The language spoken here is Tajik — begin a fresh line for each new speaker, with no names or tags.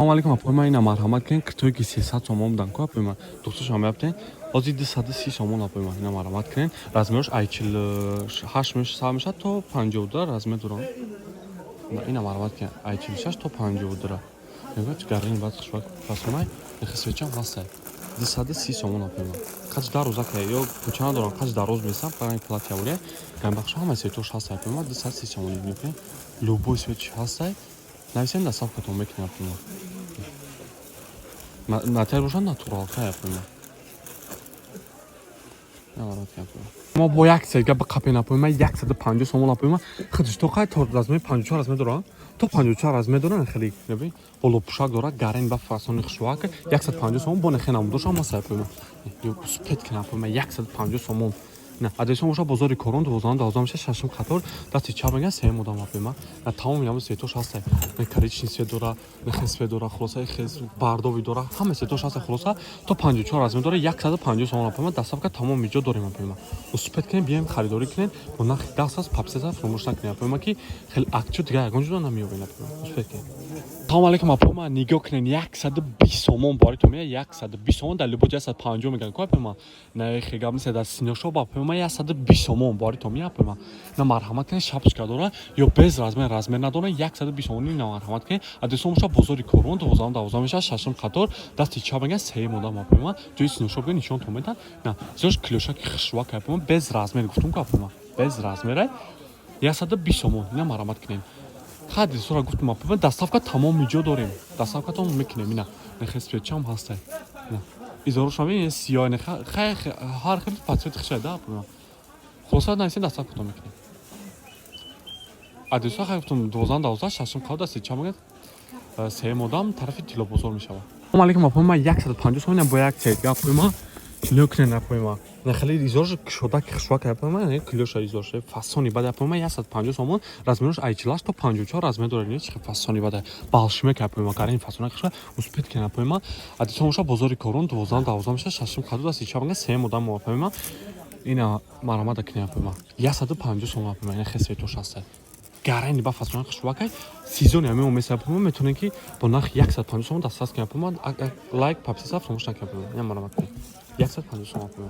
Assalomu alaykum apama ina marhamat qiling kitoyki 300 so'mdan ku apama 900 so'm yapting hozir 230 so'm apama ina marhamat qiling razmerش aychilish 80 to 50 da razmer duran ina marhamat qiling aychilish to 50 da nega garin bas xishvak pasmay xisvecham vasa 230 so'm apama qach darozak yo почана duran qach daroz mesam парай платя уре гамбахш ҳама светош ҳаст апама 230 so'm мепин любой свеч ҳаст навсен да савка то мекна апама Натер бошан натурал кайапма. Мо бо як сетга ба қапе напоима 150 сом напоима. Хидиш то қай тор размер 54 размер дора. То 54 размер дора хели. Небе. Боло пушак дора гарен ба фасони хшвак 150 сом бо нехенам доша ма сапоима. Ё спет кнапоима 150 сом. نه ادیسون وشا بازاری کورون دوزان دازامش ششم خطر دستی چابنگه سه مدام اپیما نه تمام یامو سیتوش هست نه کریچین سه دورا نه خسفه دورا خلاصه خز باردوی دورا همه سیتوش هست خلاصه تو 54 از دورا 150 سوم اپیما دستافکا تمام میجا داریم اپیما وسپت کنیم بیایم خریداری کنیم با نخ دستاس پاپسزا فروش نکنیم اپیما کی خیلی اکچو دیگه اگونجو نمیوبین اپیما وسپت کنیم سلام علیکم اپیما نگاه کنین 120 سوم باری تو میه 120 سوم در لبوجه 150 میگن کو اپیما نه خیلی مثلا در سینوشو با اپیما 120 сомон бори то меапема на марҳамат кунед шапочка дора ё без размер надора 120 сомони на марҳамат кунед адесомша бозори корон 12 шашм қатор дасти чабага се мода мапема ҷои синошобга нишон то метан на зош клёшаки хишва капема без размер гуфтум капема без размер 120 сомон на марҳамат кунед хади сора гуфтум апема даставка тамом миҷо дорем даставка то мекунем ина нехеспечам ҳастай на изорушами сиёне хай ҳар хел патсет хишада апема خلاصه نایسین دستم کتم میکنیم. ادیسا خیفتم 12 ششم کار دستی چه میگه سه مدام طرف تیلا بزرگ میشه. السلام علیکم اپما 150 سوم با یک چیت یا اپما کیلو کنه اپما نه خیلی ایزورش شده که خشوا که اپما نه کیلوش ایزورش فاسونی بعد اپما 150 سوم رزمینش ایچلاش تو 54 رزمین داره نیست که فاسونی بعد بالشمه که اپما کارین فاسونه خشوا اسپیت کنه اپما ادیسا موشا بزرگ کورون 12 میشه ششم کار دستی چه میگه سه مدام اپما اینا مرامت کنیم اپیما 150 سوم اپیما این خیلی توش هسته گرینی با فصل خشواکی سیزونی همه اومده اپیما میتونن که با نخ 150 سوم دسترس کنیم اپیما لایک پاپسی ساف فروش نکنیم اپیما این مرامت کنیم 150 سوم اپیما